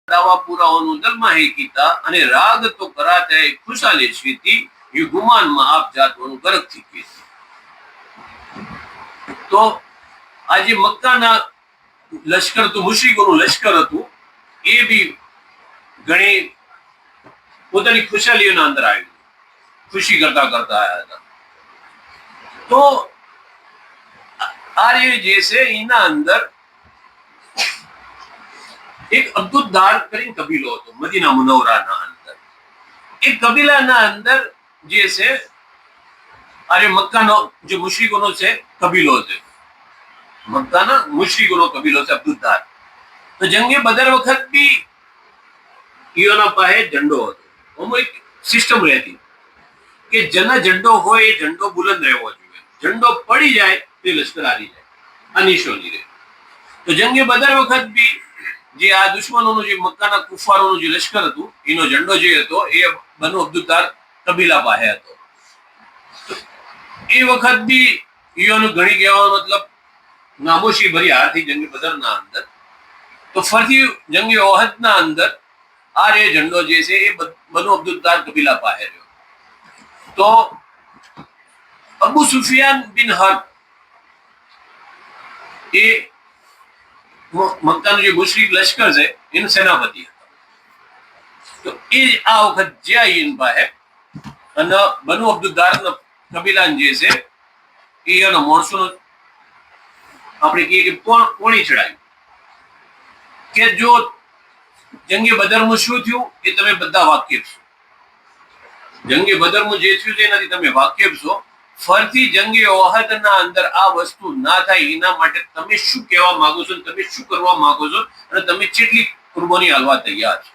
દાવા પુરાવાનું દલમાં હે કીતા અને રાગ તો કરાતે ખુશાલે સ્વીતી યુ ગુમાનમાં આપ જાતવાનું ગરકથી કીધી. તો આજે મક્કાના લશ્કર તો મુશ્રિકોનું લશ્કર હતું, એ બી ઘણી પોતાની ખુશાલીઓના અંદર આવ્યું, ખુશી કરતા કરતા આવ્યા હતા. તો આર્ય જે છે એના અંદર એક અબ્દુલ દાર કરીને કબીલો હતો મદીના મુનવ્વરાના અંદર. એ કબીલાના અંદર જે છે અરે મક્કાનો જે મુશ્રિકોનો છે કબીલો છે, મક્કાના મુશ્રિકોનો કબીલો છે અબ્દુલ દાર. તો જંગે બદર વખત બી ઈઓના પાસે ઝંડો હતો. આમાં એક સિસ્ટમ રહેતી કે જેના ઝંડો હોય એ ઝંડો બુલંદ રહેવો જોઈએ, ઝંડો પડી જાય તો લશ્કર હારી જાય, આ નિશાની રહે. તો જંગે બદર વખત બી જે આ દુશ્મનોનું જે મક્કાના કુફારોનું જે લશ્કર હતું એનો ઝંડો જે હતો એ બનુ અબ્દુદ્દાર કબીલા પાસે હતો. એ વખત બી ઈઓનું ઘણી કહેવાનો મતલબ નામોશી ભરી હાર થઈ જંગે બદરના અંદર. તો ફરીથી જંગે ઓહદના અંદર આ રે ઝંડો જે છે એ બનુ અબ્દુદ્દાર કબીલા પાસે રહ્યો. તો અબુ સુફિયાન બિન હર્બ એ મક્કાનું જે મુશ્રિક લશ્કર છે એનું સેનાપતિ હતા. તો એ આ વખત જ્યાં ઈન પાસે અને બનુ અબ્દુદ્દારના કબીલા જે છે એનો માણસો આપણે કહીએ કે પોણી ચડાવ્યું કે જો જંગે બદરમાં શું થયું એ તમે બધા વાકેફ છો. જંગે બદરમાં જે થયું છે એનાથી તમે વાકેફ છો. ફરીથી જંગે ઓહદના અંદર આ વસ્તુ ના થાય એના માટે તમે શું કહેવા માંગો છો, તમે શું કરવા માંગો છો અને તમે કેટલી કુરબાની હાલવા તૈયાર છો.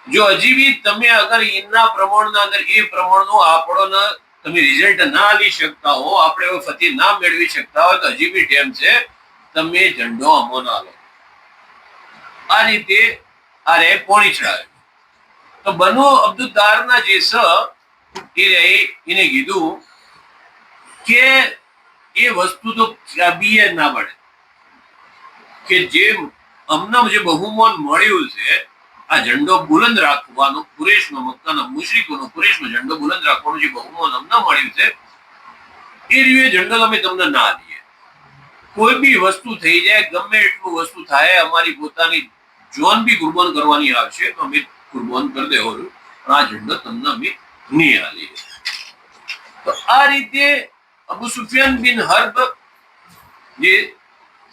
જો હજી બી તમે અગર એના પ્રમાણના અંદર એ પ્રમાણનો આપણો તમે રિઝલ્ટ ના આપી શકતા હો, આપણે હવે ફતેહ ના મેળવી શકતા હોય તો હજી બી ટાઈમ છે, તમે ઝંડો અમો ના લો. આ રીતે આ રે પોણી ચડાવે. તો બનુ અબ્દુદ્દારના જે એને કીધું કે એ વસ્તુ તો ક્યાબીએ ના પડે કે જે અમને જે બહુમાન મળ્યું છે આ ઝંડો બુલંદ રાખવાનો, કુરેશનો મક્કાના મુશ્રિકોનો કુરેશનો ઝંડો બુલંદ રાખવાનો જે બહુમાન અમને મળ્યું છે એ રીતે ઝંડો અમે તમને ના દઈએ. કોઈ બી વસ્તુ થઈ જાય, ગમે એટલું વસ્તુ થાય, અમારી પોતાની જોન બી કુરબાન કરવાની આવશે તો અમે કુરબાન કરી દેવાનું, આ ઝંડો તમને અમે નહીં આલીએ. તો આ રીતે અબુ સુફિયાન બિન હર્બ જે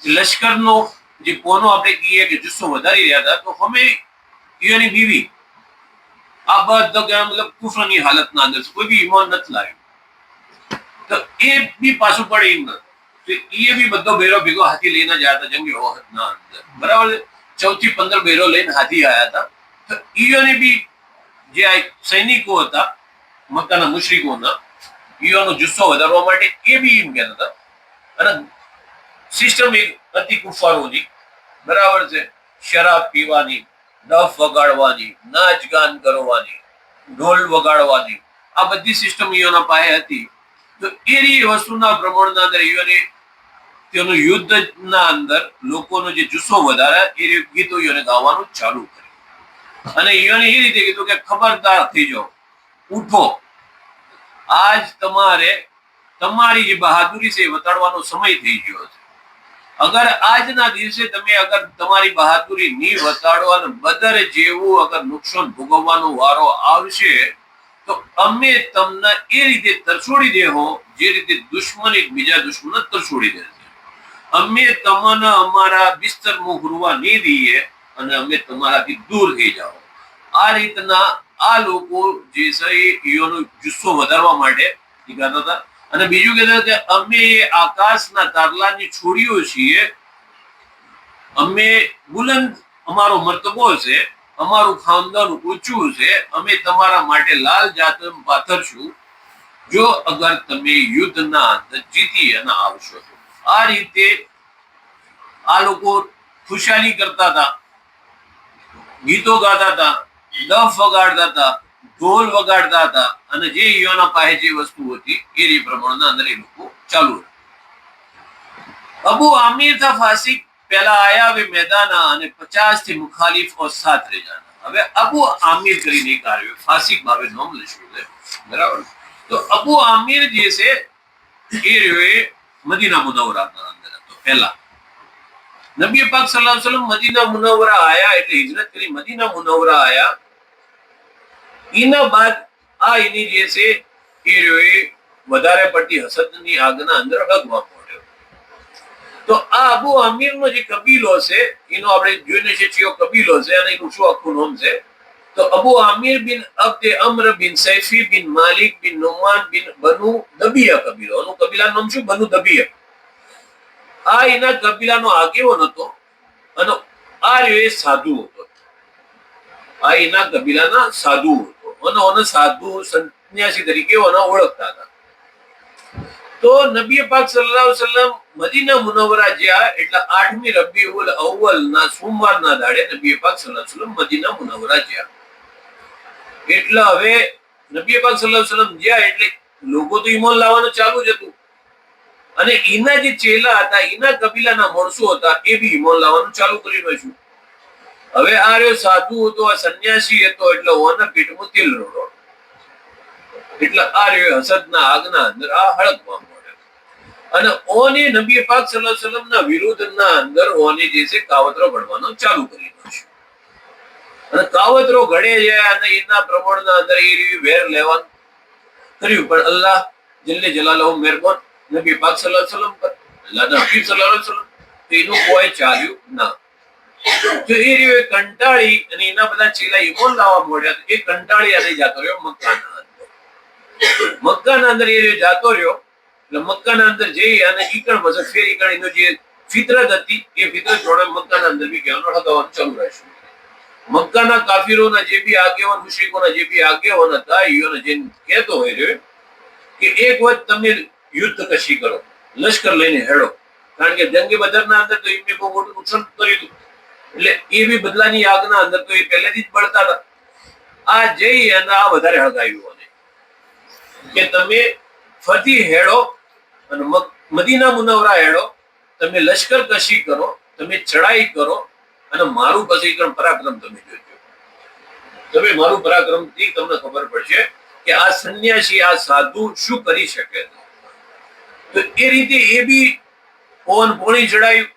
લશ્કરનો જે કોનો આપણે કહીએ કે જુસ્સો વધારી રહ્યા હતા, તો અમે એની બીવી આ બધો મતલબ કુફરની હાલતના અંદર કોઈ બી ઈમાન નથી લાવ્યું. તો એ બી પાછું પડે એમ નથી, એ બી બધો બેરો ભેગો હાથી લઈને જયા હતા જંગે ઓહદના અંદર, બરાબર. 14 થી 15 બેરો લઈને હાથી આવ્યા હતા. તો ઈઓને બી જે સૈનિકો હતા મક્કાના મુશ્રિકોના, ઈઓનો જુસ્સો વધારવા માટે એ બી એમ કહેતા હતા. અને સિસ્ટમ એક હતી કુફારોની, બરાબર છે, શરાબ પીવાની, ડફ વગાડવાની, નાચ ગાન કરવાની, ઢોલ વગાડવાની, આ બધી સિસ્ટમ ઈઓના પાસે હતી. તો એ વસ્તુના પ્રમાણના અંદર ઈઓને તેનું યુદ્ધના અંદર લોકોનો જે જુસ્સો વધારે એ ગીતો ઈઓને ગાવાનું ચાલુ કર્યું. અને ઈઓને એ રીતે કીધું કે ખબરદાર થઈ જાઓ, ઉઠો, આજ તમારે તમારી જે બહાદુરી છે એ વતાડવાનો સમય થઈ ગયો છે. અગર આજના દિવસે તમે અગર તમારી બહાદુરી નહીં વતાડો અને બદર જેવું અગર નુકસાન ભોગવવાનો વારો આવશે તો અમે તમને એ રીતે તરછોડી દેહો જે રીતે દુશ્મન એક બીજા દુશ્મન તરછોડી દે છે. અમે તમને અમારા બિસ્તરમાં હુરવા નહીં દઈએ અને અમે તમારાથી દૂર થઈ જાઓ. આ રીતના આ લોકો જે છે ઈઓનો જુસ્સો વધારવા માટે કહેતા હતા. અને બીજું કહેતા કે અમે આકાશના તારલાની છોડીઓ છીએ, અમે બુલંદ અમારો મર્તબો છે, અમારું ખાનદાન ઊંચું છે, અમે તમારા માટે લાલ જાતમ પાથરશું જો અગર તમે યુદ્ધના અંદર જીતી અને આવશો. આ રીતે આ લોકો ખુશાલી કરતા હતા, ગીતો ગાતા હતા, ડફ વગાડતા હતા, ઢોલ વગાડતા હતા અને જે ઈઓના પાસે જે વસ્તુ હતી એ પ્રમાણના અંદર એ લોકો ચાલુ. અબુ આમિર થા ફાસિક પેલા આયા વે મેદાના અને 50 થી મુખાલિફ ઓર સાત રહી જાના. હવે અબુ આમિર કરીને એક આવ્યો, ફાસિક ભાવે નામ લખ્યું છે, બરાબર. તો અબુ આમિર જે છે એ રહ્યો મદીના મુનવ્વરાના અંદર હતો. પહેલા નબી પાક સલ્લલ્લાહુ અલૈહિ વસલ્લમ મદીના મુનવ્વરા આયા, એટલે હિજરત કરી મદીના મુનવ્વરા આયા. એના બાદ આ એની જે છે એ રહ્યો વધારે પડતી હસદની આગના અંદર હગવા પડ્યો. તો આ અબુ આમિર નો જે કબીલો છે એનો આપણે જોઈને છે કયો કબીલો છે અને એનું શું આખું નામ છે. તો અબુ આમિર બિન અબ્દ અમ્ર બિન સૈફી બિન માલિક બિન નુમાન બિન બનુ દબિયા કબીલો. એનું કબીલાનું નામ શું? બનુ દબિયા. આ એના કબીલાનો આગેવાન હતો અને આ રહ્યો સાધુ હતો. આ એના કબીલાના સાધુ હતો અને ઓને સાધુ સંન્યાસી તરીકે ઓને ઓળખતા હતા. તો નબી પાક સલ્લલ્લાહુ અલૈહિ વસલ્લમ મદીના મુનવ્વરા જ્યાં એટલે 8મી રબીઉલ અવ્વલ ના સોમવારના દાડે નબી પાક સલ્લલ્લાહુ અલૈહિ વસલ્લમ મદીના મુનવ્વરા જ્યાં. એટલે હવે નબી પાક સલ્લલ્લાહુ અલૈહિ વસલ્લમ જ્યાં એટલે લોકો તો ઈમાન લાવવાનું ચાલુ જ હતું અને એના જે ચેલા હતા એના કબીલાના માણસો હતા એ બી ઈમાન લાવવાનું ચાલુ કરી નાખ્યું. હવે આ રહ્યો સાધુ હતો, આ સંન્યાસી હતો, એટલે ઓના પેટમાં તેલ રોડો, એટલે આ રહ્યો હસદના આગના અંદર આ હળગવા મળે અને ઓને નબી પાક સલ્લલ્લાહુ અલૈહિ વસલ્લમ ના વિરુદ્ધના અંદર ઓને જે છે કાવતરો ઘડવાનો ચાલુ કરી નાખ્યો. અને કાવતરો ઘડે છે અને એના પ્રમાણના અંદર એ રહ્યું વેર લેવાનું કર્યું. પણ અલ્લાહ જલ્લે જલાલહુ મહેરબાન નબી પાક સલ્લલ્લાહુ અલૈહિ વસલ્લમ પર, અલ્લાહના હબીબ સલ્લલ્લાહુ અલૈહિ વસલ્લમ, તો એનું કોઈ ચાલ્યું ના. તો એ રહ્યો કંટાળી અને એના બધા ચેલા ઈમાન લાવવા મળ્યા. એ કંટાળી અને જતો રહ્યો મક્કાના અંદર. મક્કાના અંદર એ રહ્યો જાતો રહ્યો એટલે મક્કાના અંદર જઈ અને ઈકણ બસ ફેર ઈકણ એનો જે ફિતરત હતી એ ફિતરત જોડે મક્કાના અંદર બી કહેવાનો હગાવાનું ચાલુ રહેશે. મક્કાના કાફિરોના જે બી આગેવાન, મુશ્રિકોના જે બી આગેવાન હતા ઈઓને જે કહેતો હોય રહ્યો કે એક વખત તમે યુદ્ધ કશી કરો, લશ્કર લઈને હેડો, કારણ કે જંગે બદરના અંદર તો એમને બહુ મોટું નુકસાન કર્યું હતું. એટલે એ બી બદલાની આગના અંદર તો એ પહેલેથી જ બળતા હતા. આ જઈ અને આ વધારે હળગાવ્યું કે તમે ફરતી હેડો અને મદીના મુનવ્વરા હેડો, તમે લશ્કર કશી કરો, તમે ચડાઈ કરો અને મારું પછી પરાક્રમ તમે જોજો. તમે મારું પરાક્રમથી તમને ખબર પડશે કે આ સંન્યાસી, આ સાધુ શું કરી શકે. તો એ રીતે એ બી પવન પોણી ચડાયું,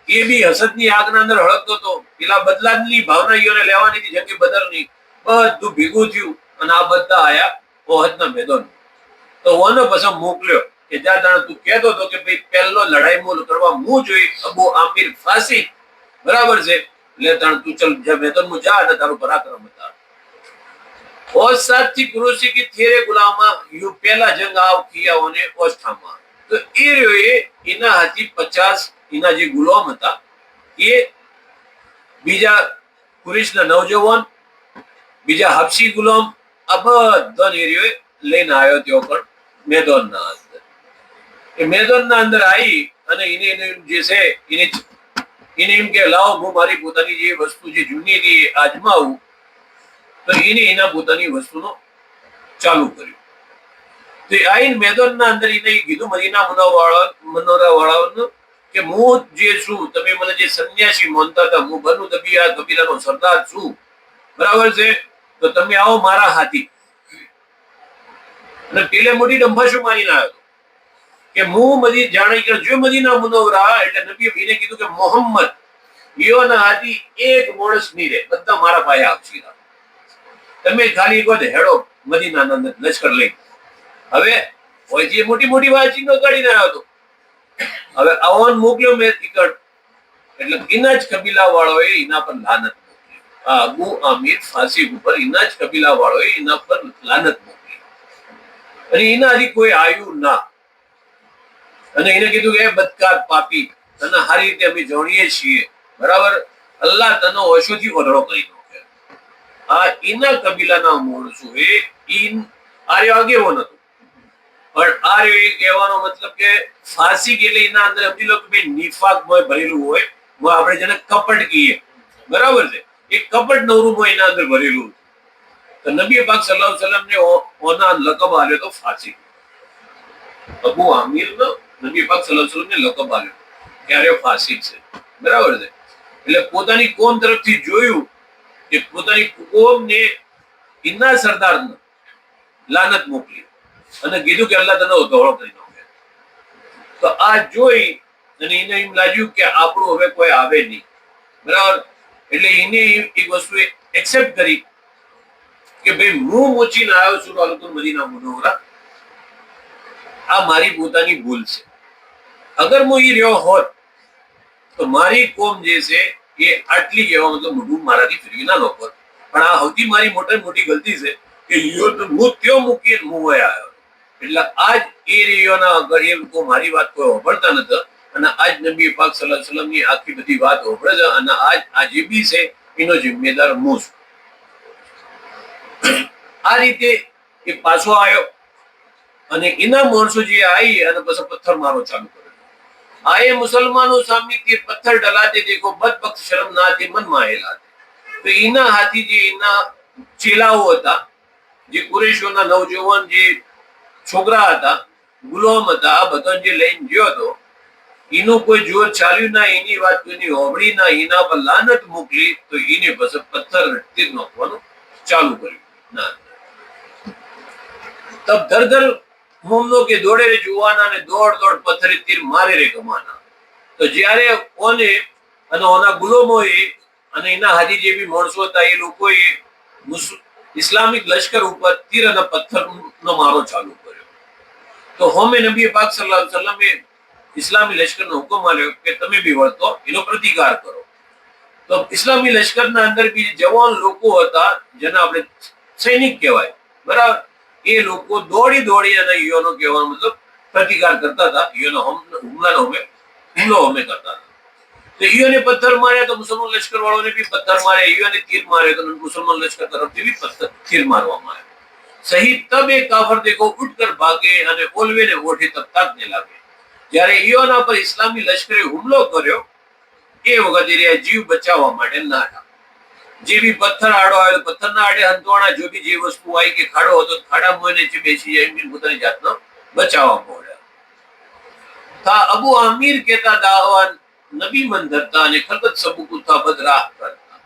એ બી હસદની આગના અંદર હળગતો હતો. પેલા બદલાની ભાવના ઈઓને લેવાની હતી જેમ કે બદલની, બધું ભેગું થયું અને આ બધા આયા ઓહદના મેદાન. તો ઓને પછી મોકલ્યો કે જ્યાં તાણે તું કહેતો હતો કે ભાઈ પહેલો લડાઈ મોલ કરવા હું જોઈ અબુ આમિર ફાસી, બરાબર છે, એટલે તાણ તું ચલ મેદાનમાં જા અને તારું પરાક્રમ હતા. और साथ थी कुरोशी की थेरे गुलामा यू पहला जंग आव किया ओने ओस्थामा. तो એ રહ્યો એના હાથી 50 એના જે ગુલામ હતા એ બીજા કુરેશના નવજવાન, બીજા હબશી ગુલામ, આ બધા એરિયો લઈને આવ્યો તેઓ પણ મેદાનના અંદર. એ મેદાનના અંદર આવી અને એને જે છે એને એમ કે લાવો હું મારી પોતાની જે વસ્તુ જે જૂની હતી આજમાવું. તો એને એના પોતાની વસ્તુનો ચાલુ કર્યું. તો આઈને મેદાનના અંદર એને કીધું મદીના મુનવ્વરા વાળાઓને કે હું જે છું, તમે મને જે સંન્યાસી માનતા હતા, હું બનુ દબિયા કબીલાનો સરદાર છું, બરાબર છે, તો તમે આવો મારા હાથી. અને પેલે મોટી ડંભાશું મારીને આવ્યો કે હું જાણી કે જો મદીના મુનવ્વરા એટલે નબીએ એને કીધું કે મોહમ્મદ ઈઓના હાથી એક માણસ નહીં રહે, બધા મારા પાસે આવશે. તમે ખાલી એક વખત હેડો મદીનાના અંદર લશ્કર લઈ. હવે જે મોટી મોટી વાતચીતો કાઢીને આવ્યો હતો. હવે આવન મોકલ્યો મેં ટિકટ, એટલે એના જ કબીલા વાળોએ એના પર લાનત મોકલી. આ અબુ આમિર ફાસી ઉપર એના જ કબીલા વાળોએ એના પર લાનત મોકલી અને એનાથી કોઈ આવ્યું ના. અને એને કીધું કે બદકાર પાપી, તને સારી રીતે અમે જાણીએ છીએ, બરાબર, અલ્લાહ તને ઓછોથી ઓઢળો કરી નાખે. આ એના કબીલાના માણસો આર્યો આગેવાન હતો. પણ આર્યો એ કહેવાનો મતલબ કે ફાસી એટલે એના અંદર સમજી લો કે ભાઈ નિફાકમાં ભરેલું હોય, આપણે જેને કપટ કહીએ, બરાબર છે, એ કપટ નવરૂમાં એના અંદર ભરેલું. તો નબી પાક સલ્લલ્લાહુ અલૈહિ વસલ્લમ ને ઓના લકબ આલ્યો તો ફાસી. અબુ આમિર નો નબી પાક સલ્લલ્લાહુ અલૈહિ વસલ્લમ ને લકબ આલ્યો. ક્યારે ફાસિક છે, બરાબર છે. એટલે પોતાની કોમ તરફથી જોયું કે પોતાની કોમને એના સરદારને લાનત મોકલી અને કીધું કે અલ્લાહ તને ગૌરવ કરી નાખે. તો આ જોઈ અને એને એમ લાગ્યું કે આપણું હવે કોઈ આવે નહીં, બરાબર. એટલે એને એક વસ્તુ એક્સેપ્ટ કરી કે ભાઈ હું મોચીને આવ્યો છું અલકુલ મદીના મુનવ્વરા, આ મારી પોતાની ભૂલ છે. અગર હું એ રહ્યો હોત તો મારી કોમ જે છે એ આટલી કહેવા મતલબ મોઢું મારાથી ફેરવી ના નહોતો. પણ આ સૌથી મારી મોટી ગલતી છે કે હું ત્યો મૂકીને હું આવ્યો. એટલે આજ એ રહ્યોના અગર એ લોકો મારી વાત કોઈ સાંભળતા નતા અને આજ નબી પાક સલ્લલ્લાહુ અલૈહિ વસલ્લમની આખી બધી વાત સાંભળે છે અને આજ આ જે બી છે એનો જિમ્મેદાર હું છું. આ રીતે એ પાછો આવ્યો અને એના માણસો જે આવી અને પછી પથ્થર મારો ચાલુ કર્યો. आए मुसलमानों सामने तीर पत्थर डलाते देखो बदबख्त शर्म ना थे मन माहेलाते. तो इना हाथी जे इना चेलाओ હતા, જે કુરેશોના નવજવાન જે છોકરા હતા, ગુલામ હતા, આ બધા જે લઈને ગયો હતો એનું કોઈ જોર ચાલ્યું ના, એની વાત કોઈની હોબળી ના, એના પર લાનત મોકલી તો એને બસ પથ્થર તીર નાખવાનું ચાલુ કર્યું. ના તબ ધર ધર મોમનો કે દોડે રે જુવાના ને દોડ પથ્થરે તીર મારે રે કમાના. તો જ્યારે ઓને અને ઓના ગુલામોએ અને એના હાજી જે બી માણસો હતા એ લોકોએ ઇસ્લામિક લશ્કર ઉપર તીર અને પથ્થરનો મારો ચાલુ કર્યો. તો હોમે નબી પાક સલ્લલ્લાહુ અલૈહિ વસલ્લમે ઇસ્લામી લશ્કરનો હુકમ આપ્યો કે તમે બી વળતો એનો પ્રતિકાર કરો. તો ઇસ્લામી લશ્કરના અંદર બી જવાન લોકો હતા જેને આપણે સૈનિક કહેવાય, બરાબર. એ લોકો દોડી અને ઈઓનો કહેવાનો મતલબ પ્રતિકાર કરતા હતા. ઈઓનો હુમલો અમે કરતા હતા. તો ઈઓને પથ્થર માર્યા તો મુસલમાન લશ્કર વાળોને બી પથ્થર માર્યા, ઈઓને તીર માર્યા તો મુસલમાન લશ્કર તરફથી બી તીર મારવામાં આવ્યા. સહી તબ એ કાફર દેખો ઉઠકર ભાગે અને ઓલવે ને ઓઠે તબ તાકને લાગે. જ્યારે ઈઓના પર ઇસ્લામી લશ્કરે હુમલો કર્યો એ વખતે જીવ બચાવવા માટે ના, જે બી પથ્થર આડો આવ્યો પથ્થરના આડે હંતવાણા, જો બી જે વસ્તુ આવી કે ખાડો હતો ખાડા મોઈને બેસી જાય પોતાની જાતનો બચાવવા પડ્યા. તા અબુ આમિર કેતા દાવાન નબી મન ધરતા અને ખલકત સબુકુતા બદરાહ કરતા.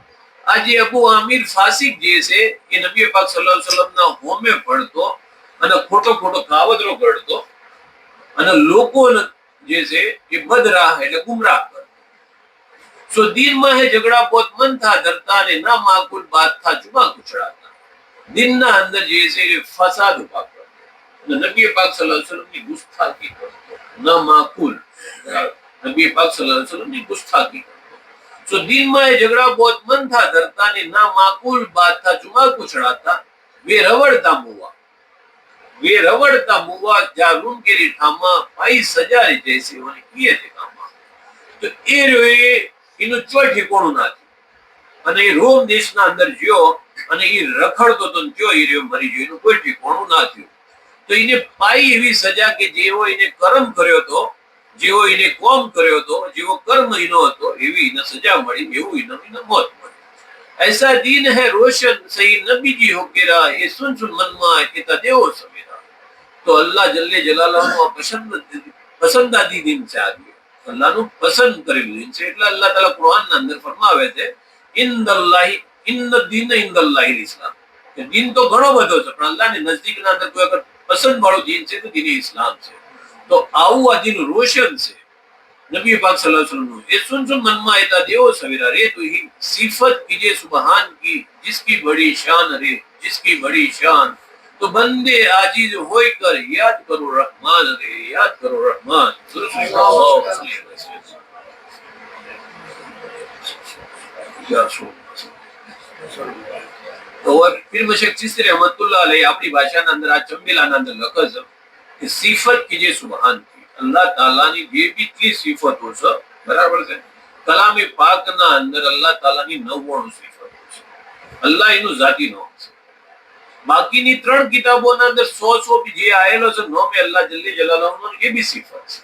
આજે અબુ આમિર ફાસિક જે છે એ નબી પાક સલ્લલ્લાહુ અલૈહિ વસલ્લમના હોમે પડતો અને ખોટો કાવતરો કરતો અને લોકો જે છે એ બદરાહ એટલે ગુમરાહ કરતો. सो दिन में है झगड़ा बहुत मन था डरता ने ना माकूल बात था जुबा कुचड़ाता. दिन ना अंदर जैसे फसाद उभा करतो, नबी पाक सल्लल्लाहु अलैहि वसल्लम की गुस्ताखी करतो, ना माकूल नबी पाक सल्लल्लाहु अलैहि वसल्लम की गुस्ताखी करतो. सो दिन में है झगड़ा बहुत मन था डरता ने ना माकूल बात था जुबा कुचड़ाता. वे रवड़ता मुआ जागरूम के रिठामा भाई सजा रे जैसे होने किए थे कामा. तो ए रे એનું કોઈ ઠેકાણું ના થયું અને એ રોમ દેશના અંદર જ્યો અને એ રખડતો તો જો એ રહ્યો મરી ગયો, એનું કોઈ ઠેકાણું ના થયું. તો એને પાઈ એવી સજા કે જેવો એને કર્મ કર્યો હતો, જેવો એને કોમ કર્યો હતો, જેવો કર્મ એનો હતો એવી એને સજા મળી, એવું એને મોત મળી. ऐसा दीन है रोशन सही नबी जी हो केरा ये सुन મનમાં કેતા દેવો સવેરા. તો અલ્લાહ જલ્લે જલાલહુ પસંદાદી દિન છે આ દિન, અલ્લાહનું પસંદ કરેલું દિન છે. એટલે અલ્લાહ તાલા કુરાનના અંદર ફરમાવે છે ઇન્દલ્લાહી ઇન્દ દીન ઇન્દલ્લાહિલ ઇસ્લામ, કે દીન તો ઘણો બધો છે પણ અલ્લાહની નજદીકના અંદર કોઈ અગર પસંદ વાળું દીન છે તો દીન ઇસ્લામ છે. તો આવું આ દીન રોશન છે નબી પાક સલ્લલ્લાહુ અલૈહિ વસલ્લમ. એ સુન મનમાં એતા દેવો સવેરા રે તો ही सिफत कीजिए सुबहान की जिसकी बड़ी शान रे जिसकी बड़ी शान. तो बंदे आजीज होकर याद करो रहमान रे याद करो रहमान. तो फिर मुशक चिश्ती रहमतुल्लाह अलैह अपनी भाषा ના અંદર આ ચંબેલાના અંદર લખે છે કે સિફત કીજે સુબહાન की. अल्लाह तालानी જે બી કી સિફતો છે, બરાબર છે, કલામે પાકના અંદર અલ્લાહ તાલાની 99 સિફતો છે. અલ્લાહ એનું જાતી નામ છે. બાકીની 3 કિતાબોના અંદર 100 બી જે આયેલો છે નામે અલ્લાહ જલ્લે જલાલહુ એ બી સિફત છે.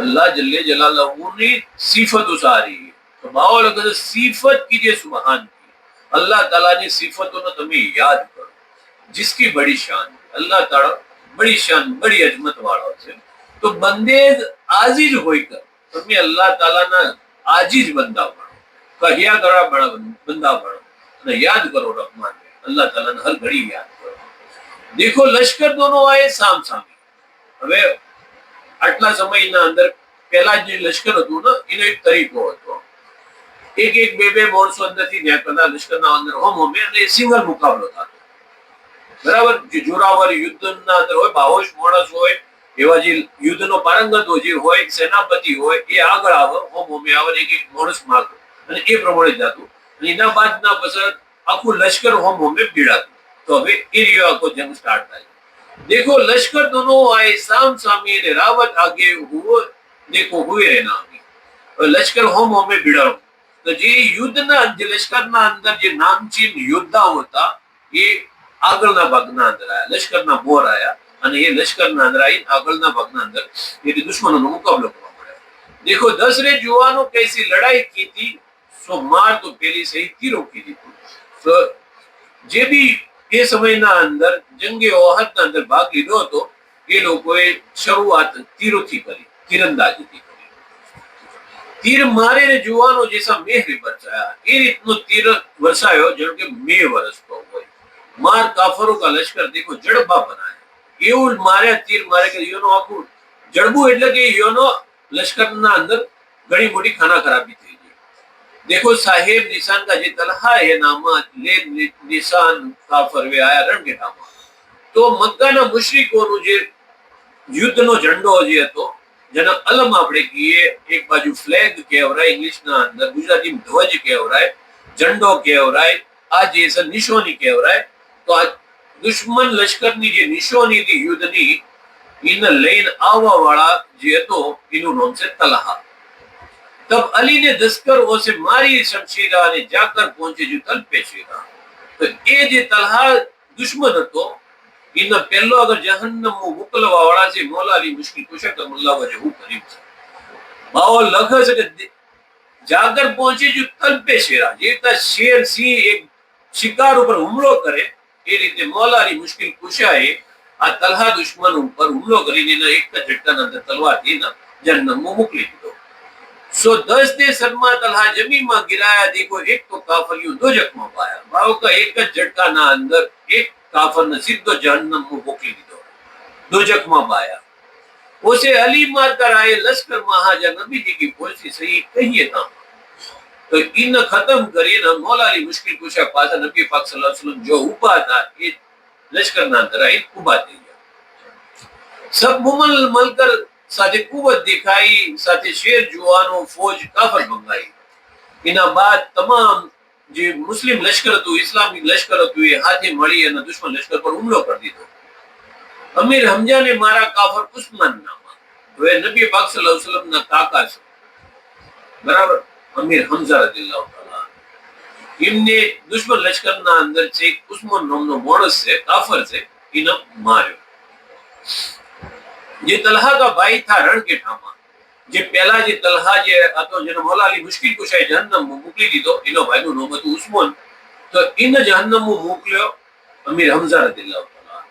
અલ્લાહ જલ્લે જલાલહુની સિફતો સારી. તો બાવળ કહે સિફત કીજે સુબહાન की. અલ્લાહ તાલાની સિફતોને તમે યાદ કરો. जिसकी बड़ी शान, अल्लाह ताला बड़ी शान बड़ी अजमत वाला है. तो बंदे आजीज होकर તમે અલ્લાહ તાલાના આજીજ બંદા બનો, કહ્યા ગળા બંદા બનો અને યાદ કરો રહમાન, અલ્લાહ તાલાને હર ઘડી યાદ કરો. દેખો લશ્કર દોનો આયે સામ સામે. હવે આટલા સમયના અંદર પહેલા જે લશ્કર હતું ને એનો એક તરીકો હતો. એક બે માણસો અંદરથી નીકળતા લશ્કરના અંદર હોમે અને સિંગલ મુકાબલો થતો. બરાબર, જે જોરાવર યુદ્ધના અંદર હોય, બાહોશ માણસ હોય, એવા જે યુદ્ધનો પારંગતો જે હોય, સેનાપતિ હોય, એ આગળ આવે, હોમે આવે, એક માણસ મારતો અને એ પ્રમાણે જતું. અને એના બાદના પછી આખું લશ્કર હોમે ભીડાતું. તો હવે એ રહ્યો આખો જંગ સ્ટાર્ટ થાય. देखो लश्कर दोनों आए साम सामी ने रावत आगे हुए देखो हुए रहना लश्कर होम में भिड़ा. तो જે યુદ્ધના જે લશ્કરના અંદર જે નામચીન યોદ્ધાઓ હતા એ આગળના ભાગના અંદર આયા, લશ્કરના બોર આયા અને એ લશ્કરના અંદર આવીને આગળના ભાગના અંદર એ દુશ્મનોનો મુકાબલો કરવા પડ્યો. देखो 10 रे જુવાનો कैसी लड़ाई की थी सो मार तो पहली से ही तीरों की थी. तो જે બી એ સમયના અંદર જંગે ઓહદના અંદર ભાગ લીધો હતો એ લોકોએ શરૂઆત તીરોથી કરી, તીરંદાજીથી કરી. તીર મારે ને જુવાનો જેસા મેહ બરસાયા, એ રીતનો તીર વરસાયો જેમ કે મેહ વરસતો હોય. માર કાફરો કા લશ્કર દેખો જડબા બનાય, એવું માર્યા તીર મારે કે યોનો આખું જડબું એટલે કે યોનો લશ્કરના અંદર ઘણી મોટી ખાના ખરાબી થઈ ગઈ. देखो साहेब निशान का जे तलहा है नामा ले निशान काफर वे आया રણગેટામાં. તો મક્કાના મુશ્રિકોનું જે યુદ્ધનો ઝંડો જે હતો, જેના અલમ આપણે કહીએ, એક બાજુ ફ્લેગ કહેવાય ઇંગ્લિશના અંદર, ગુજરાતીમાં ધ્વજ કહેવાય, ઝંડો કહેવાય, આ જે છે નિશાની કહેવાય. તો આ દુશ્મન લશ્કરની જે નિશાની હતી યુદ્ધની, એને લઈને આવવા વાળા જે હતો એનું નામ છે તલહા. तब अली ने दस्करों से मारी शमशीरा ने जाकर पहुंचे जो तल पे शेरा. तो ये जे तलहा दुश्मन હતો એનો પહેલો અગર જહન્નમ મોકલવા વાળા છે મૌલા અલી મુશ્કિલ કુશા કમલ્લા વજે હું કરીબ છે. બાઓ લખે છે કે જાગર પહોંચી જો તલ पे शेरा, જે તા શેર સિંહ એક શિકાર ઉપર હુમલો કરે એ રીતે મૌલા અલી મુશ્કિલ કુશાએ આ તલહા દુશ્મન ઉપર હુમલો કરીને એક જ ઝટકાના અંદર તલવારથી જહન્નમ મોકલી દીધો. सो 10 ने शर्मा तलहा जमीन में गिराया. देखो एक तो काफरियों दो जख्म पाया, भाव का एक જ झटकाના અંદર એક કાફરને સીધો જહન્નમ में મોકલી દીધો, दो जख्म पाया. उसे अली मार कर आए लश्कर महाजा नबी जी की फौज से सही कहिए था. तो इन खत्म કરીને મૌલા અલી મુશ્કિલ કુશા પાછા નબી પાક સલ્લલ્લાહુ અલૈહિ વસલ્લમ જો ઊભા હતા એ લશ્કરના અંદર આવીને ઊભા થઈ ગયા. સબ મુમલ મલકર સાથે કુવત દેખાઈ, સાથે શેર જુવાનો ફૌજ કાફર બંગાઈ. એના બાદ તમામ જે મુસ્લિમ લશ્કર હતું, ઇસ્લામિક લશ્કર હતું, એ હાથે મળી અને દુશ્મન લશ્કર પર હુમલો કરી દીધો. અમીર હમજાને મારા કાફર ઉસ્માન નામા. હવે નબી પાક સલ્લલ્લાહુ અલૈહિ વસલ્લમના કાકા છે, બરાબર, અમીર હમઝા રદિયલ્લાહુ તાલા. એમને દુશ્મન લશ્કરના અંદર છે ઉસ્માન નામનો માણસ છે, કાફર છે, એને માર્યો. જે તલહા કા ભાઈ થા રણગેટામાં, જે પહેલા જે તલહા જે હતો જેને મૌલા અલી મુશ્કિલ કુશાએ જહન્નમમાં મોકલી દીધો, એનો ભાઈનું નામ હતું ઉસ્માન. તો એને જહન્નમમાં મોકલ્યો અમીર હમઝા રદિયલ્લાહુ તાલા.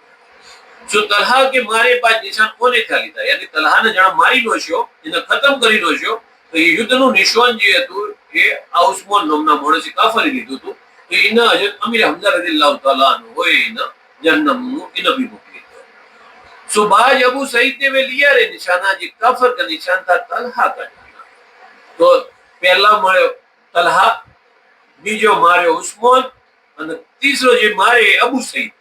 જો તલહા કે મારે પાસ નિશાન કોને થયા લીધા, યાની તલહાને જણા મારી નોશ્યો, એને ખતમ કરી નોશ્યો. તો એ યુદ્ધનું નિશાન જે હતું એ આ ઉસ્માન નામના માણસે કાફરે લીધું હતું. તો એના હજરત અમીર હમઝા રદિયલ્લાહુ તાલા હોય એના જહન્નમનું એને બી મોકલી. सुबाज अबू सईद ने वे लिया रे निशाना, जी काफर का निशान था तलहा का. तो पहला मार्यो तलहा, बीजो मार्यो उस्मान અને ત્રીજો જે મારે અબુ સઈદ.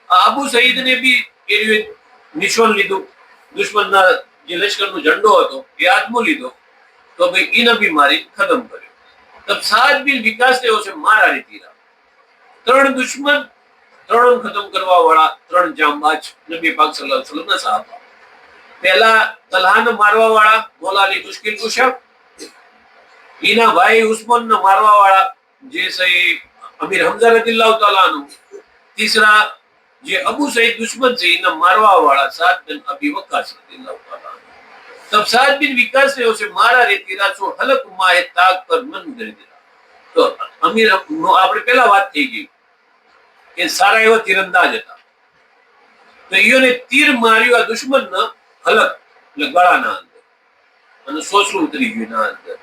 આ અબુ સઈદ ને બી એ નિશાન લીધું, દુશ્મનના જે લશ્કરનો ઝંડો હતો એ હાથમાં લીધો. તો ભાઈ એને બી મારી ખતમ કર્યો. તબ સાત બિન વિકાસ થયો છે મારા રીતિરા. ત્રણ દુશ્મન, ત્રણ ખતમ કરવા વાળા, ત્રણ જાંબાજ નબી પાક સલ્લલ્લાહુ અલૈહિ વસલ્લમના સહાબા. પહેલા તલહાને મારવા વાળા મૌલા અલી મુશ્કિલ કુશા, એના ભાઈ ઉસ્માનને મારવા વાળા જે છે અમીર હમઝા રદિયલ્લાહુ તાલા અન્હુ. तीसरा જે અબુ સઈદ દુશ્મન છે એને મારવા વાળા સાદ બિન અબી વક્કાસ રદિયલ્લાહુ તાલા. તબ સાદ બિન વિકાસ ને ઉસે મારા રે તેરા સો હલક માહે તાક પર મન કરી દીધા. તો અમીર આપણે પહેલા વાત થઈ ગઈ કે સારા એવા તીરંદાજ હતા. તો એને તીર માર્યો આ દુશ્મનને હલક એટલે ગળાના અંદર. અને સોસલું ઉતરી ગયું એના અંદર.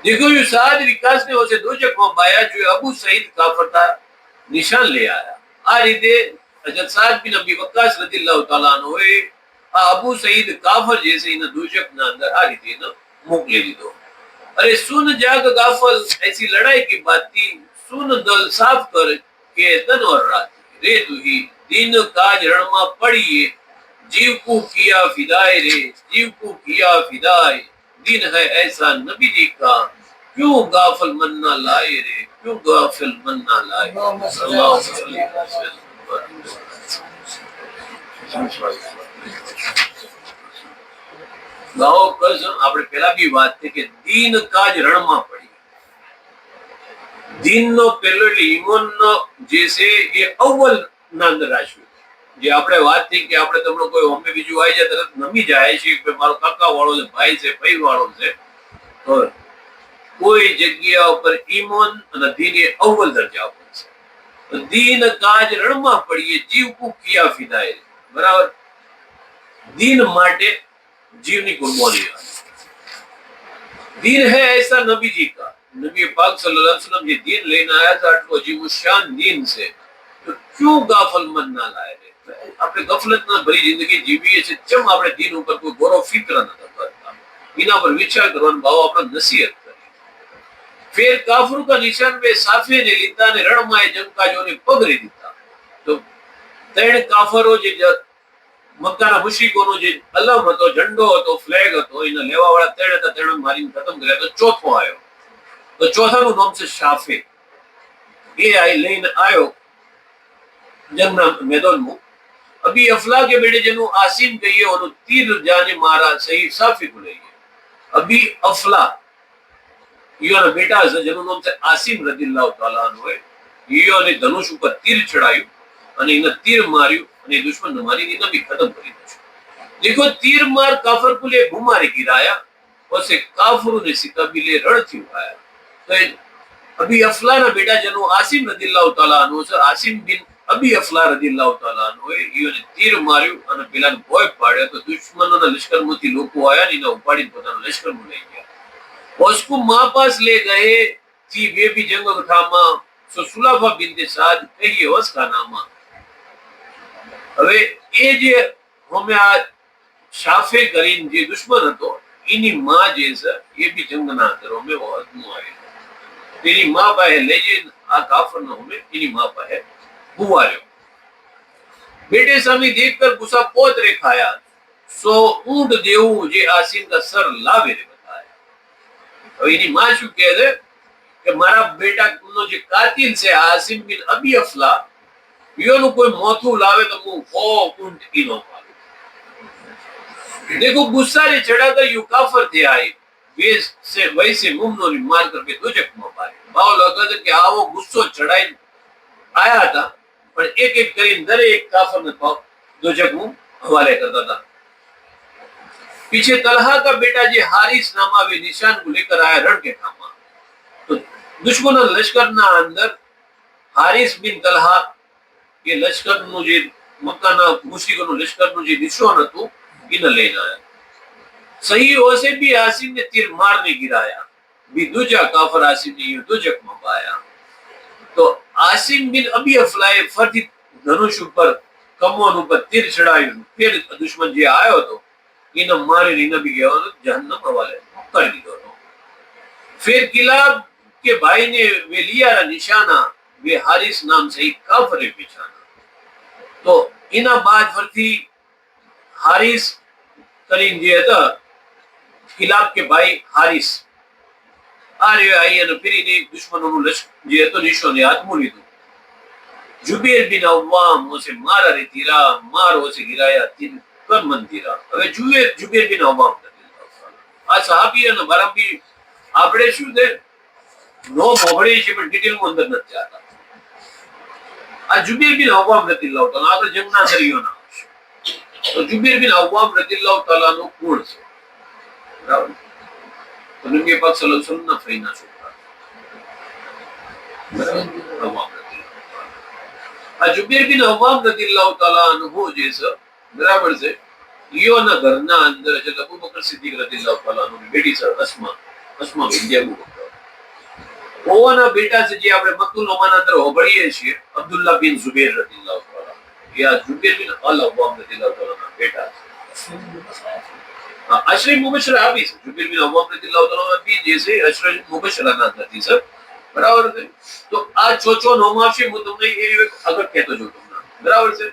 देखो ये साद विकास ने उसे दो जख्म पाया जो अबू सईद काफर था निशान ले आया. आ रीते हजरत साद बिन अबी वक्कास रदियल्लाहु ताला अन्हु ए आ अबू सईद काफर जैसे इन दूजक ना अंदर आ रीते न मोकले दीधो. अरे सुन जाग गाफल ऐसी लड़ाई की बात थी. सुन दल साफ कर के तन और रात रे तू ही दिन काज रण में पड़िए जीव को किया फिदाए रे जीव को किया फिदाए दिन है ऐसा नबी जी का क्यों गाफिल मन ना लाए रे क्यों गाफिल मन ना लाए. ગાઓ કસ આપણે પેલા બી વાત થઈ કે દીન કાજ રણમાં પડી. દીનનો પેલો એટલે ઈમાનનો જે છે એ અવ્વલ ના અંદર રાખ્યું. જે આપણે વાત થઈ કે આપણે તમને કોઈ હોમે બીજું આવી જાય તરત નમી જાય છે કે મારો કાકા વાળો છે ભાઈ છે ભાઈ વાળો છે. તો કોઈ જગ્યા ઉપર ઈમાન અને દીન એ અવ્વલ દરજા ઉપર છે. તો દીન કાજ રણમાં પડીએ જીવ કો કિયા ફિદાએ. બરાબર. દીન માટે जीवनी कुर्बानी. दीन है ऐसा नबी जी का. नबी पाक सल्लल्लाहु अलैहि वसल्लम ये दीन लेने आया था तो अजीब शान दीन से. तो क्यों गाफल मन ना लाए रे. આપણે ગફલત ના ભરી જિંદગી જીવીએ છે ચમ આપણે દીન ઉપર કોઈ ગૌરવ ફિક્ર નતા કરતા. એના પર વિચાર કરવાનો ભાવ આપણો નસીહત કરી. ફેર કાફર का निशान पे साफे ने લીધા ને રણમાં જંકાજોને પગરી દીધા. તો ત્રણ કાફરો જે મક્કાના મુશ્રિકોનો જે અલમ હતો ઝંડો હતો ફ્લેગ હતો એને લેવા વાળા ત્રણ હતા. ત્રણ મારીને ખતમ કર્યા. તો ચોથો આવ્યો. તો ચોથાનું નામ છે શાફે. એ લઈને આવ્યો જંગના मैदान. अभी अफला के बेटे जनु आसिम कहिए और तीर जाने मारा सही साफी को लઈએ. अभी अफला ઈયોના બેટા છે જેનું નામ છે આસિમ રદિયલ્લાહુ તાલા અન્હુ. ઈયોને ધનુષ ઉપર તીર ચડાયું અને એને તીર માર્યું અને દુશ્મનને મારીને એને भी खत्म કરી દીધું. देखो तीर मार काफर को ले घुमारे गिराया और से काफरों ने सिकाबिले रण थी उठाया. तो अभी अफला ना बेटा जनु आसिम रदियल्लाहु ताला अन्हु से आसिम बिन अभी अफला रदियल्लाहु ताला अन्हु ઈયોને તીર માર્યું અને પેલાને ભોય પાડ્યો. તો દુશ્મનોના લશ્કરમાંથી લોકો આયા ને એને ઉપાડીને પોતાના લશ્કરમાં લઈ ગયા. और उसको मां पास ले गए थी वे भी जंग उठामा. सो सुलाफा बिनते साद कहिए उसका नामा. હવે એ જે અમે આ શાફે કરીને જે દુશ્મન હતો એની માં જે છે એ બી જંગના અંદર અમે વહદમાં આવેલો. તેની માં પાસે લઈ જઈને આ કાફરનો અમે એની માં પાસે હુવાર્યો. બેटे સામે देखकर गुस्सा पोत रे खाया. सो ऊंट देऊ जे आसिम का सर लावे रे बताया. હવે એની માં શું કહે છે કે મારા બેટાનો જે કાતિલ છે આસિમ બિન અબી અફલા ઈયોનું કોઈ મોથું લાવે તો હું હો ઊંટ ઈનો મારું. देखो गुस्सा ने चढ़ाकर यू काफर थे आए वैसे मुमनो ने मार करके दोजख में मारे. भाव लगा था कि आवो गुस्सो चढ़ाई आया था पर एक एक કરીને દરેક કાફર ને दोजख में हवाले करता था. पीछे तलहा का बेटा जे हारिस नामा वे निशान को लेकर आया रण के ठामा. तो दुश्मन लश्कर ना अंदर हारिस बिन तलहा के लश्कर નું જે મક્કાના મુશ્રિકોનું લશ્કરનું જે નિશાન હતું એને લઈને આયા. સહી ઓસે भी आसिम ने तीर मारने गिराया. भी दूजा काफर आसिम ने यूं दोजख में पाया. तो आसिम बिन अबी अफलाए फरती धनुष ઉપર કમોન ઉપર તીર ચડાવ્યું. ફેર દુશ્મન જે આવ્યો હતો એને મારીને એને भी ગયો જહન્નમ હવાલે કરી દીધો હતો. फिर किलाब के भाई ने वे लिया निशाना वे हारिस नाम से ही काफर पहचाना. तो इना बाद फरती हारिस करीन जे था किलाब के भाई हारिस आ रहे आई અને फिर इने दुश्मनों નું લશ્કર જે હતો નિશાને હાથમાં લીધું. जुबैर बिन अव्वाम उसे मारा रे तीरा मार उसे गिराया तीर कर मन तीरा. હવે जुबैर बिन अव्वाम આ સહાબી અને બરાબી આપણે શું છે નો મોભળી છે પણ ડિટેલમાં અંદર નથી જતા. આ जुबैर बिन अव्वाम રદિયલ્લાહુ તાલા આપણે જંગના દરિયોના તો जुबैर बिन अव्वाम રદિયલ્લાહુ તાલા નો કોણ છે બરાબર. તો નબી પાક સલ્લલ્લાહુ અલૈહિ વસલ્લમ ના ફઈના છોકરા બરાબર. जुबैर बिन अव्वाम रदियल्लाहु ताला अन्हु जैसा बराबर से ઈયોના ઘરના અંદર હજરત અબુ બકર સિદ્દીક રદિયલ્લાહુ તઆલા અન્હુની બેટી છે અસ્મા બિનત અબુ બકર. ઓના બેટા છે જે આપણે મક્તુલ નોમાના અંદર હોબળીએ છીએ, અબ્દુલ્લાહ બિન ઝુબૈર રદિયલ્લાહુ તઆલા. યા ઝુબૈર બિન અલ અવ્વામ રદિયલ્લાહુ તઆલાના બેટા છે. અશરફ મુબશર આવી છે, ઝુબૈર બિન અવ્વામ રદિયલ્લાહુ તઆલા બી જે છે અશરફ મુબશરના અંદરથી છે. બરાબર છે. તો આ ચોચો નોમ આવશે, હું તમને એ આગળ કહેતો છું તમને. બરાબર છે.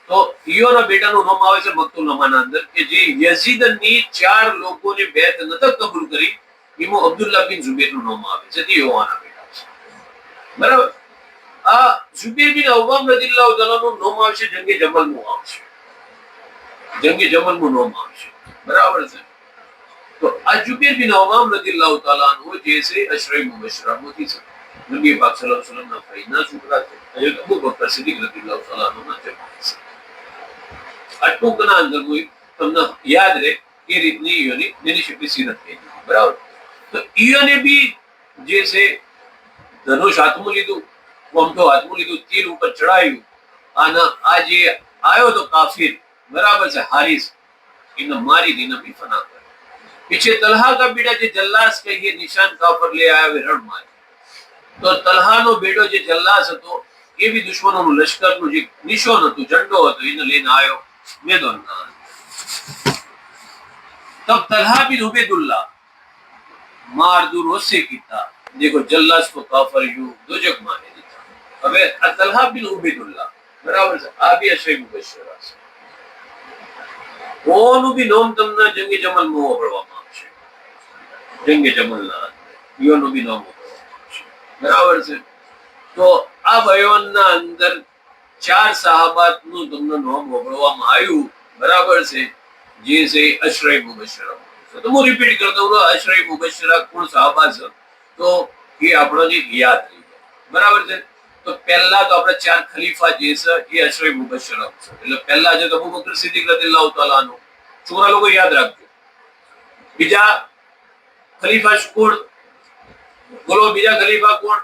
તો ઈયોના બેટાનું નામ આવે છે મક્તુલ નોમાના અંદર કે જે યઝીદની 4 લોકોને બેત નતો કબૂલ કરી, એમાં અબ્દુલ્લાહ બિન ઝુબૈરનું નામ આવે છે. તે ઈયોના બેટા છે. બરાબર. આ ઝુબૈર બિન અવ્વામ રદિયલ્લાહુ તઆલાનું નામ આવશે જંગે જમલનું આવશે. જંગે જમલનું નામ આવશે. બરાબર છે. તો આ ઝુબૈર બિન અવ્વામ રદિયલ્લાહુ તઆલા અન્હુ જે છે અશરફ મુબશરામાંથી છે. નબી પાક સલ્લલ્લાહુ અલૈહિ વસલ્લમના ભાઈના છોકરા છે. હજરત અબુ બકર સિદ્દીક રદિયલ્લાહુ તઆલા અન્હુના જમાઈ છે. આ ટૂંકના અંદર તમને યાદ રહે એ રીતની ઈયોની નિનિશિપી સીરત થઈ. બરાબર. તો ઈયોને બી જે છે ધનુષ હાથમાં લીધું, કોમઠો હાથમાં લીધું, તીર ઉપર ચડાવ્યું. આના આ જે આવ્યો તો કાફિર, બરાબર છે, હારિસ, એને મારી દીને બી ફના કરે. पीछे तलहा का बेटा जो जल्लास कहिए निशान काफर ले आया वे रण मारे. तो તલહાનો બેટો જે જલ્લાસ હતો એ બી દુશ્મનોનું લશ્કરનું જે નિશાન હતું, ઝંડો હતો, એને લઈને આવ્યો મેદાનમાં. तब तलहा बिन उबैदुल्लाह मार दूर उससे कीता. देखो जल्लास को काफर यू दोजक माने દીધા. હવે આ તલહા બિન ઉબૈદુલ્લાહ, બરાબર છે, આ બી અશરફ મુબશરા છે. ઓનું બી નામ તમને જંગી જમલમાં વાપરવામાં આવશે. જંગે જમલના ઈયોનું બી નામ વાપરવામાં આવશે. બરાબર છે. તો આ બયાનના અંદર 4 સહાબાતનું તમને નામ વાપરવામાં આવ્યું. બરાબર છે. જે છે અશરફ મુબશરા. તો હું રિપીટ કરતો હું, અશરફ મુબશરા કોણ સહાબા છે તો એ આપણને યાદ રહી જાય. બરાબર છે. તો પહેલા તો આપણે 4 ખલીફા જે છે એ અશરફ મુબશરા છે. એટલે પહેલા છે તો અબુ બકર સિદ્દીક રદિયલ્લાહુ તઆલા અન્હુ. છોકરા લોકો યાદ રાખજો. બીજા ખલીફા કોણ બોલો? બીજા ખલીફા કોણ?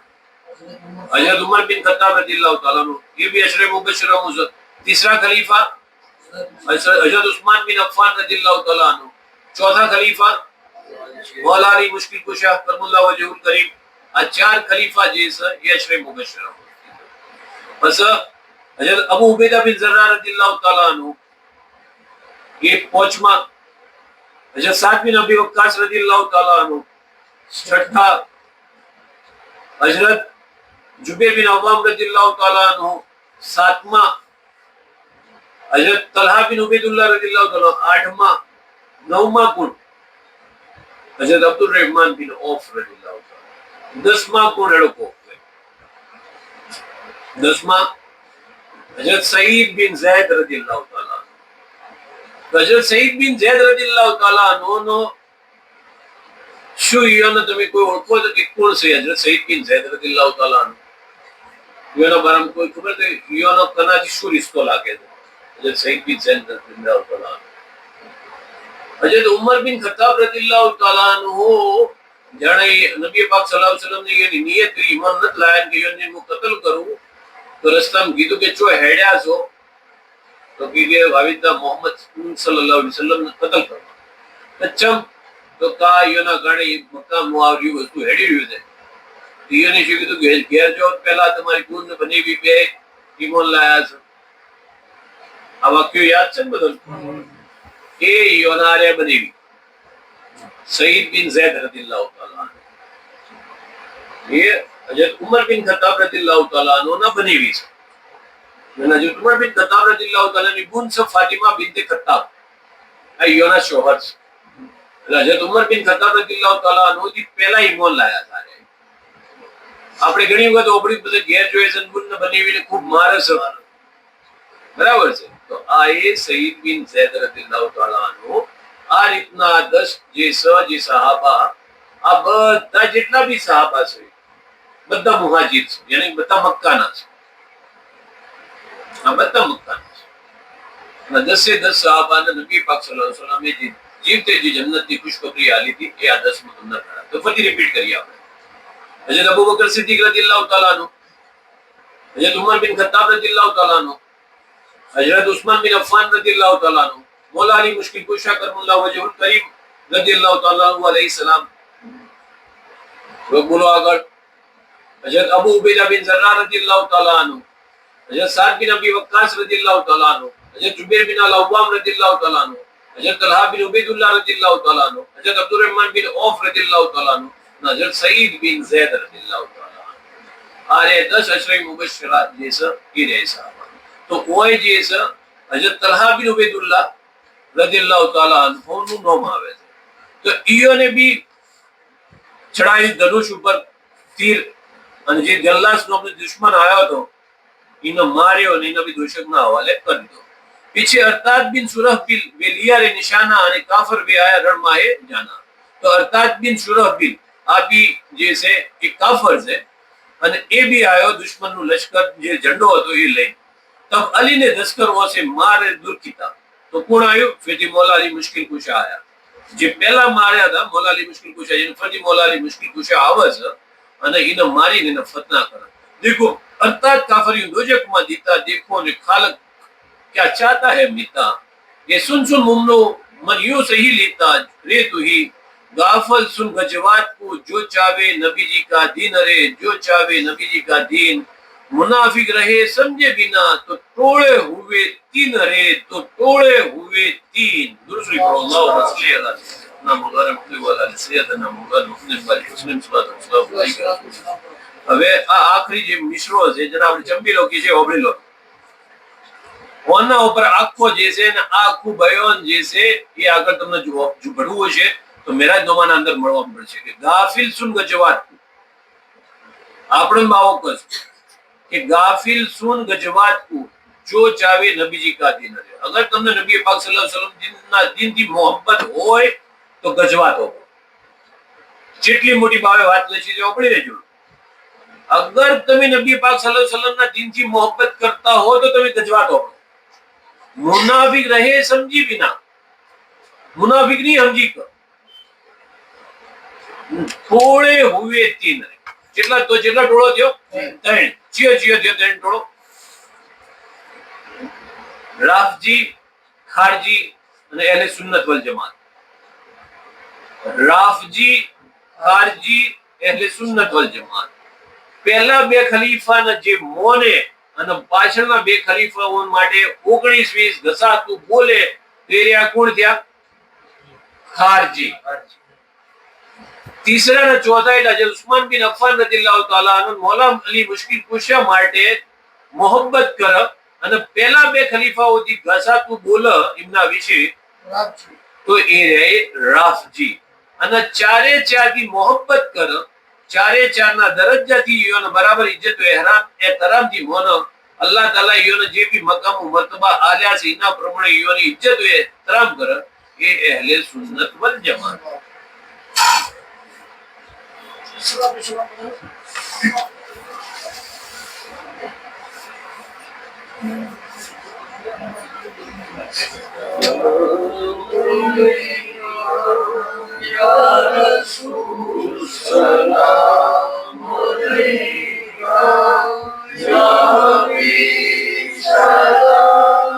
હજરત ઉમર બિન ખત્તાબ રદિયલ્લાહુ તઆલા અન્હુ, ये भी अशरफ मुबशरा में से. तीसरा खलीफा हजरत उस्मान बिन अफ्फान रदियल्लाहु तआला अन्हु. चौथा खलीफा मौला अली मुश्किल कुशा करमुल्लाह वजहुल करीम. આ 4 ખલીફા જે છે એ અશરફ મુબશરા. બસ હજરત અબુ ઉબૈદા બિન ઝર્રાહ રદિયલ્લાહુ તઆલા અન્હુ એ 5મા. હજરત સાદ બિન અબી વક્કાસ રદિયલ્લાહુ તઆલા અન્હુ 6ઠા. હજરત जुबैर बिन अव्वाम रदियल्लाहु ताला अन्हु 7मा. हजरत तलहा बिन उबैदुल्लाह रदियल्लाहु ताला 8मा. 9मा कौन? हजरत अब्दुल रहमान बिन औफ रदियल्लाहु ताला. 10मा कौन लड़को? 10मा हजरत सईद बिन ज़ैद रदियल्लाहु ताला. हजरत सईद बिन ज़ैद रदियल्लाहु ताला अन्हु नो શું ઈયોને તમે કોઈ ઓળખો તો કે કોણ છે હજરત સઈદ બિન ઝૈદ રદિયલ્લાહુ તાલા અન્હુ? ઈયોના બારામાં કોઈ ખબર છે? ઈયોનો કનાથી શું રિશ્તો લાગે છે હજરત સઈદ બિન ઝૈદ રદિયલ્લાહુ તાલા અન્હુ? હજરત ઉમર બિન ખત્તાબ રદિયલ્લાહુ તાલા અન્હુ જાણે નબી પાક સલ્લલ્લાહુ અલૈહિ વસલ્લમ ની એની નિયત કરી, ઈમાન નત લાયા કે ઈયોને હું કતલ કરું. તો રસ્તામાં કીધું કે ચો હેડ્યા છો? તો કે વાવિદા મોહમ્મદ સલ્લલ્લાહુ અલૈહિ વસલ્લમ ને કતલ કરવા. ચમ તો કા ઈયોના ગાણે મક્કા મુઆવ્યું વસ્તુ હેડી રહ્યું છે. ઈયોને શું કીધું કે ઘેર જો પહેલા તમારી ગુણ બનેવી બે ઈમાન લાયા છે. આ વાક્ય યાદ છે ને બધું? એ ઈયોના રે બનેવી સઈદ બિન ઝૈદ રદિયલ્લાહુ તાલા અન્હુ. એ હજરત ઉમર બિન ખત્તાબ રદિયલ્લાહુ તાલા અન્હુ ના બનેવી છે. હજરત ઉમર બિન ખત્તાબ રદિયલ્લાહુ તાલા ની ગુણ છે ફાતિમા બિનત ખત્તાબ. આ ઈયોના શોહર છે. હજરત ઉમર બિન ખત્તાબ રદિયલ્લાહુ તાલા અન્હુ થી પહેલા ઈમાન લાયા હતા. આપણે ઘણી વખત ઓપડી પછી ઘેર જોઈએ છે ગુણ બનેવીને ખૂબ મારે છે. બરાબર છે. તો આ એ સઈદ બિન ઝૈદ રદિયલ્લાહુ તાલા અન્હુ આ રીતના 10 જે સહાબા, આ બધા જેટલા બી સહાબા છે બધા મુહાજિર છે, યાની બધા મક્કાના છે. આ બધા મક્કાના છે. અને 10 સહાબાને નબી પાક સલ્લલ્લાહુ અલૈહિ વસલ્લમ જે જીવતે જે જન્નતની ખુશખબરી આલી હતી એ આ 10 માં તમને કરા. તો ફરી રિપીટ કરીએ આપણે. हजरत अबू बकर सिद्दीक रदियल्लाहु ताला अन्हु, हजरत उमर बिन खत्ताब रदियल्लाहु ताला अन्हु, हजरत उस्मान बिन अफ्फान रदियल्लाहु ताला अन्हु, मौला अली मुश्किल कुशा करमुल्लाह वजहुल करीम रदियल्लाहु ताला अन्हु अलैहि सलाम। बोलो आगे। हजरत अबू उबैदा बिन जर्राह रदियल्लाहु ताला अन्हु, हजरत साद बिन अबी वक्कास रदियल्लाहु ताला अन्हु, हजरत जुबैर बिन अल-अव्वाम रदियल्लाहु ताला अन्हु, हजरत तलहा बिन उबैदुल्लाह रदियल्लाहु ताला अन्हु, हजरत अब्दुर्रहमान बिन औफ रदियल्लाहु ताला अन्हु, हजरत सईद बिन ज़ैद रदियल्लाहु ताला अन्हु। आरे 10 अशरे मुबश्शिरात जैसा ये रहे साहब। तो ओए जैसा हजरत तलहा बिन उबैदुल्लाह रदियल्लाहु ताला अन्हु નું નામ આવે છે। તો ઈયોને બી ચડાઈ ધનુષ ઉપર તીર અને જે જલ્લાસનો આપણો દુશ્મન આવ્યો હતો એને માર્યો અને એને બી દુશ્મનના હવાલે કરી દીધો। पीछे अरताद बिन सुरहबिल वेलिया रे निशाना અને કાફર બે આયા રણમાં એ જાના। તો અરતાદ બિન સુરહબિલ આ બી જે છે એ કાફર છે અને એ બી આયો દુશ્મનનું લશ્કર જે ઝંડો હતો એ લઈ। તબ અલી ને દસ્કરો से मार दूर कीता। तो કોણ આવ્યું? ફેટી મૌલા અલી મુશ્किल कुशा આયા। જે પહેલા માર્યા હતા મૌલા અલી મુશ્किल कुशा, જેને ફરી મૌલા અલી મુશ્किल कुशा આવે છે અને એને મારીને એને ફતના કરે। देखो अरताद काफरियों दोजखમાં દીતા देखो ને ખાલક क्या चाहता है मीता, ये सुन सुन मुमनो मन यूं सही लेता रे तू ही गाफल सुन गजवात को जो चावे नबी जी का दीन रे जो चावे नबी जी का दीन मुनाफिक रहे समझे बिना तो तोड़े हुए तीन रे तो तोड़े हुए तीन। दूसरी अल्लाह रसूल अल्लाह ना मुगरम वाला सैयदना मुगरम मुस्लिम सल्लल्लाहु अलैहि वसल्लम। હવે આ આખરી જે મિશ્રો છે જેને આપણે ચંબી લો કે છે ઓબળી લો ઓના ઉપર આખો જે છે ને આખું બયાન જે છે એ આગળ તમને જો ભણવું છે તો મેરાજ નોમાના અંદર મળવા મળશે કે ગાફિલ સુન ગજવાત આપણે માવો કસ કે ગાફિલ સુન ગજવાત को जो चावे नबी जी का दीन है। अगर तुमने नबी पाक सल्लल्लाहु अलैहि वसल्लम दीन की मोहब्बत होय तो गजवात हो। જેટલી મોટી ભાવે વાત લખી છે ઓપડી લેજો। अगर તમે નબી પાક સલ્લલ્લાહુ अलैहि वसल्लम ના દીન की मोहब्बत करता हो तो તમે ગજવાત हो। मुनाफिक रहे समझी बिना, मुनाफिक नहीं समझी कर थोड़े हुए तीन જેટલા તો જેટલા ટોળો થયો ત્રણ ચિયો ચિયો થયો ત્રણ ટોળો રાફજી ખારજી અને અહેલે સુન્નત વલ જમાત। રાફજી ખારજી અહેલે સુન્નત વલ જમાત પહેલા બે ખલીફાના જે મોને અને પાછળના બે ખલીફાઓ માટે 19-20 ઘસાતું બોલે તેરિયા કોણ થયા? ખારજી। तीसरा ने चौथा है उस्मान बिन अफ्फान रदियल्लाहु ताला अन्हु मौला अली मुश्किल कुशा માટે मोहब्बत कर અને પહેલા બે ખલીફાઓથી ઘસાતું બોલે એમના વિશે તો એ રહે રાફજી। અને ચારે ચારથી મોહબ્બત કર ચારે ચારના દરજ્જાથી યોને બરાબર ઇજ્જત એહતરામથી મોનો अल्लाह ताला योने जे भी मकाम मर्तबा आलिया से इना प्रमाणे योनी इज्जत वे एहतराम कर ये अहले सुन्नत वल जमात। या रसूल सलाम अलैका या हबीब सलाम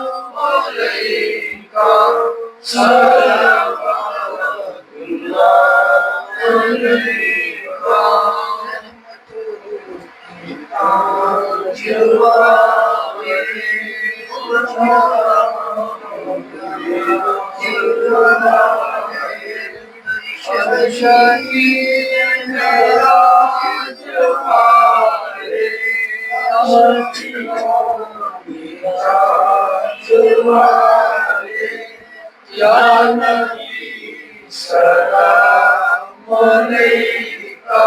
अलैका सलावतुल्लाह अलैका या नबी सलाम अलैका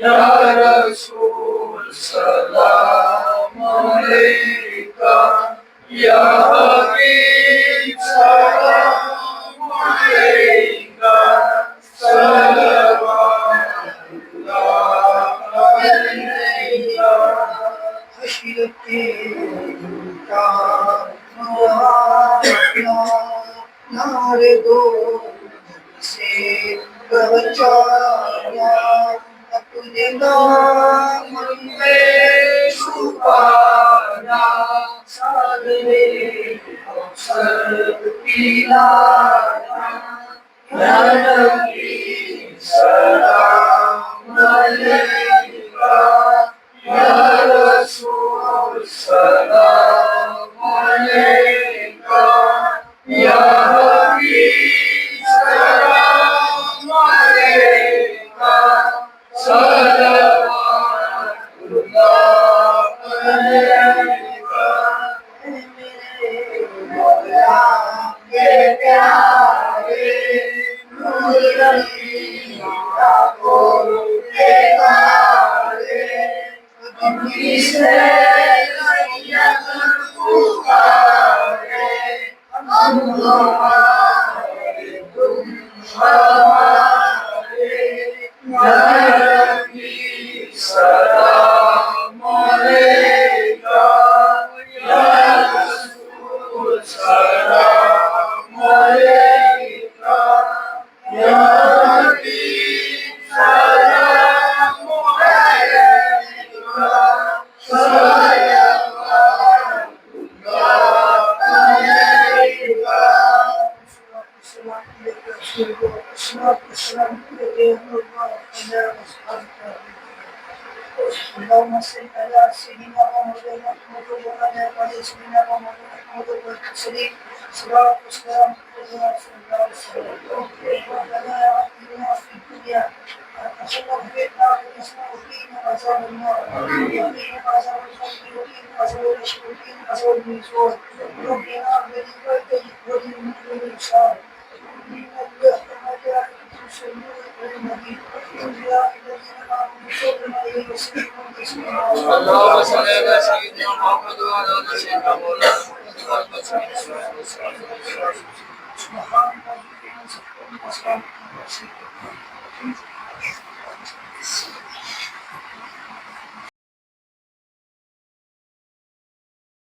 या रसूल सलाम अलैका या हबीब सलाम अलैका सलावतुल्लाह अलैका हशरते का नारे दो से पहचाना अपने नाम में छुपाना